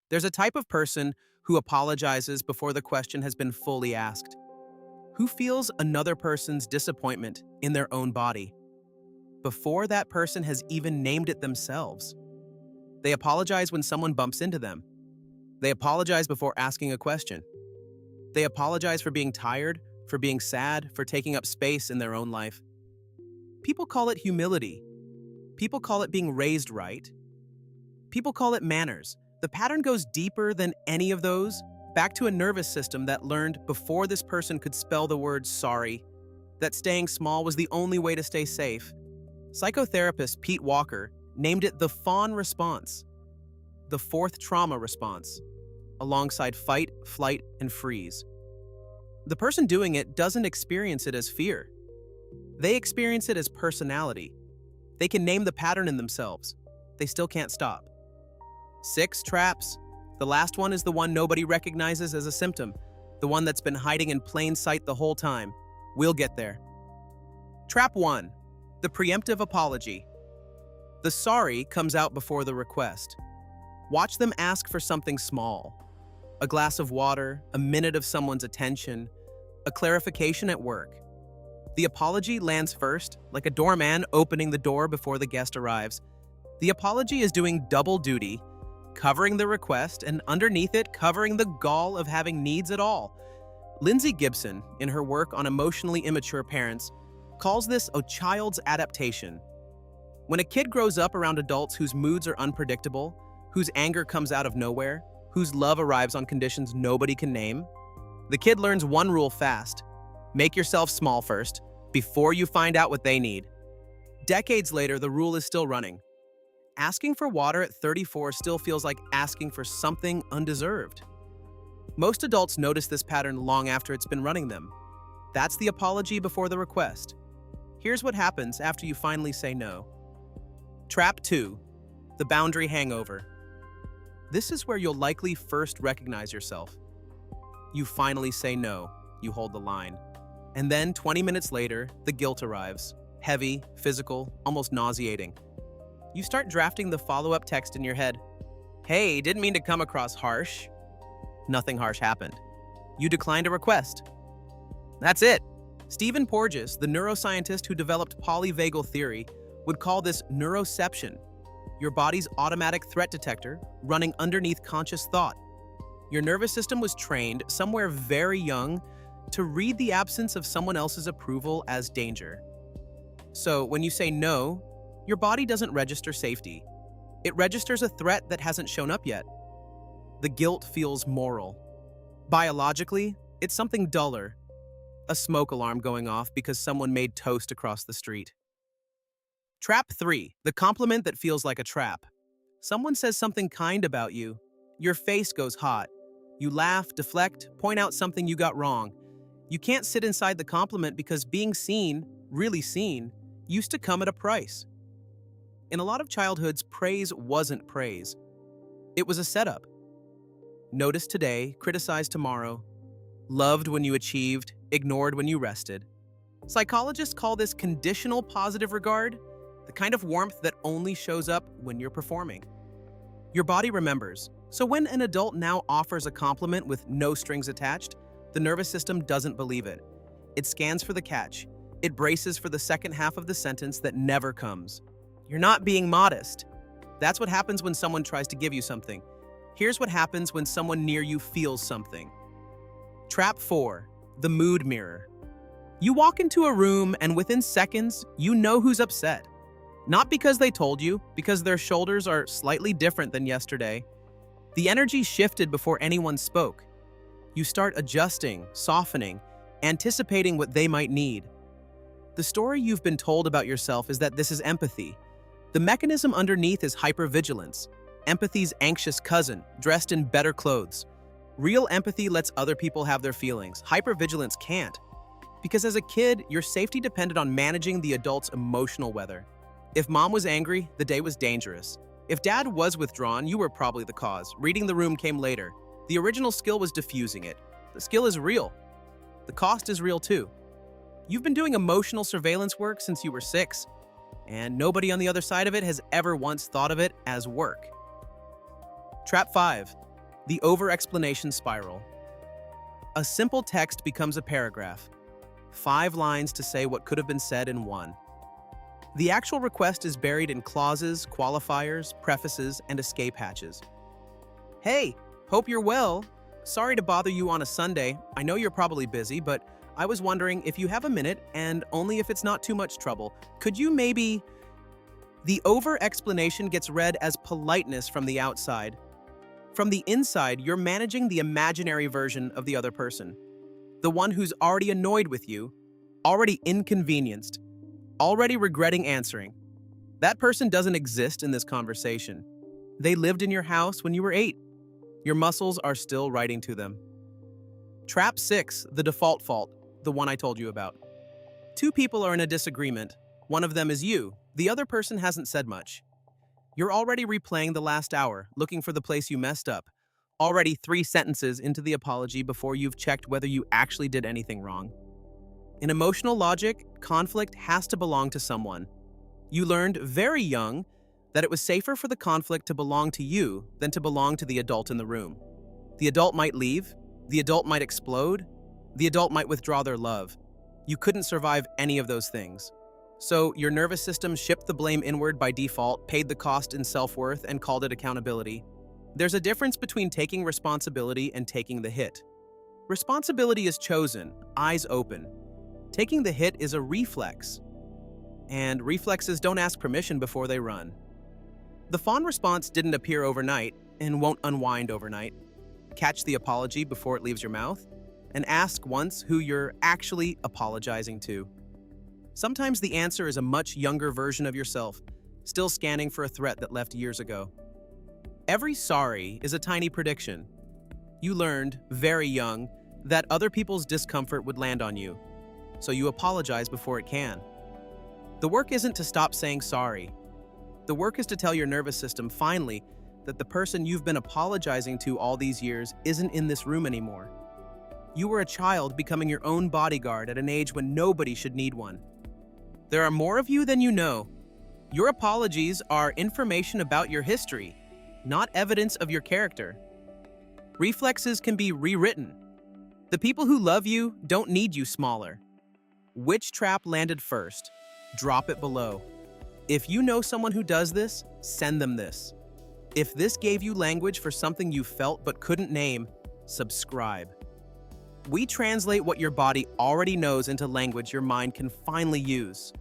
There's a type of person who apologizes before the question has been fully asked, who feels another person's disappointment in their own body before that person has even named it themselves. They apologize when someone bumps into them. They apologize before asking a question. They apologize for being tired, for being sad, for taking up space in their own life. People call it humility. People call it being raised right. People call it manners. The pattern goes deeper than any of those, back to a nervous system that learned before this person could spell the word sorry, that staying small was the only way to stay safe. Psychotherapist Pete Walker named it the fawn response, the fourth trauma response, alongside fight, flight, and freeze. The person doing it doesn't experience it as fear. They experience it as personality. They can name the pattern in themselves. They still can't stop. 6 traps. The last one is the one nobody recognizes as a symptom, the one that's been hiding in plain sight the whole time. We'll get there. Trap 1. The preemptive apology. The sorry comes out before the request. Watch them ask for something small. A glass of water, a minute of someone's attention, a clarification at work. The apology lands first, like a doorman opening the door before the guest arrives. The apology is doing double duty, covering the request and underneath it covering the gall of having needs at all. Lindsay Gibson, in her work on emotionally immature parents, calls this a child's adaptation. When a kid grows up around adults whose moods are unpredictable, whose anger comes out of nowhere, whose love arrives on conditions nobody can name, the kid learns one rule fast: make yourself small first, before you find out what they need. Decades later, the rule is still running. Asking for water at 34 still feels like asking for something undeserved. Most adults notice this pattern long after it's been running them. That's the apology before the request. Here's what happens after you finally say no. Trap 2. The boundary hangover. This is where you'll likely first recognize yourself. You finally say no, you hold the line. And then 20 minutes later, the guilt arrives. Heavy, physical, almost nauseating. You start drafting the follow-up text in your head. Hey, didn't mean to come across harsh. Nothing harsh happened. You declined a request. That's it. Stephen Porges, the neuroscientist who developed polyvagal theory, would call this neuroception, your body's automatic threat detector running underneath conscious thought. Your nervous system was trained somewhere very young to read the absence of someone else's approval as danger. So when you say no, your body doesn't register safety. It registers a threat that hasn't shown up yet. The guilt feels moral. Biologically, it's something duller. A smoke alarm going off because someone made toast across the street. Trap 3. The compliment that feels like a trap. Someone says something kind about you. Your face goes hot. You laugh, deflect, point out something you got wrong. You can't sit inside the compliment because being seen, really seen, used to come at a price. In a lot of childhoods, praise wasn't praise. It was a setup. Noticed today, criticized tomorrow. Loved when you achieved, ignored when you rested. Psychologists call this conditional positive regard, the kind of warmth that only shows up when you're performing. Your body remembers, so when an adult now offers a compliment with no strings attached, the nervous system doesn't believe it. It scans for the catch. It braces for the second half of the sentence that never comes. You're not being modest. That's what happens when someone tries to give you something. Here's what happens when someone near you feels something. Trap 4. The mood mirror. You walk into a room and within seconds, you know who's upset. Not because they told you, because their shoulders are slightly different than yesterday. The energy shifted before anyone spoke. You start adjusting, softening, anticipating what they might need. The story you've been told about yourself is that this is empathy. The mechanism underneath is hypervigilance, empathy's anxious cousin, dressed in better clothes. Real empathy lets other people have their feelings. Hypervigilance can't. Because as a kid, your safety depended on managing the adult's emotional weather. If mom was angry, the day was dangerous. If dad was withdrawn, you were probably the cause. Reading the room came later. The original skill was diffusing it. The skill is real. The cost is real too. You've been doing emotional surveillance work since you were 6, and nobody on the other side of it has ever once thought of it as work. Trap 5. The over-explanation spiral. A simple text becomes a paragraph. 5 lines to say what could have been said in one. The actual request is buried in clauses, qualifiers, prefaces, and escape hatches. Hey, hope you're well. Sorry to bother you on a Sunday. I know you're probably busy, but I was wondering if you have a minute, and only if it's not too much trouble, could you maybe... The over-explanation gets read as politeness from the outside. From the inside, you're managing the imaginary version of the other person. The one who's already annoyed with you, already inconvenienced, already regretting answering. That person doesn't exist in this conversation. They lived in your house when you were 8. Your muscles are still writing to them. Trap 6, the default fault, the one I told you about. 2 people are in a disagreement. One of them is you. The other person hasn't said much. You're already replaying the last hour, looking for the place you messed up. Already 3 sentences into the apology before you've checked whether you actually did anything wrong. In emotional logic, conflict has to belong to someone. You learned very young that it was safer for the conflict to belong to you than to belong to the adult in the room. The adult might leave, the adult might explode, the adult might withdraw their love. You couldn't survive any of those things. So your nervous system shipped the blame inward by default, paid the cost in self-worth, and called it accountability. There's a difference between taking responsibility and taking the hit. Responsibility is chosen, eyes open. Taking the hit is a reflex. And reflexes don't ask permission before they run. The fawn response didn't appear overnight and won't unwind overnight. Catch the apology before it leaves your mouth, and ask once who you're actually apologizing to. Sometimes the answer is a much younger version of yourself, still scanning for a threat that left years ago. Every sorry is a tiny prediction. You learned, very young, that other people's discomfort would land on you, so you apologize before it can. The work isn't to stop saying sorry. The work is to tell your nervous system, finally, that the person you've been apologizing to all these years isn't in this room anymore. You were a child becoming your own bodyguard at an age when nobody should need one. There are more of you than you know. Your apologies are information about your history, not evidence of your character. Reflexes can be rewritten. The people who love you don't need you smaller. Which trap landed first? Drop it below. If you know someone who does this, send them this. If this gave you language for something you felt but couldn't name, subscribe. We translate what your body already knows into language your mind can finally use.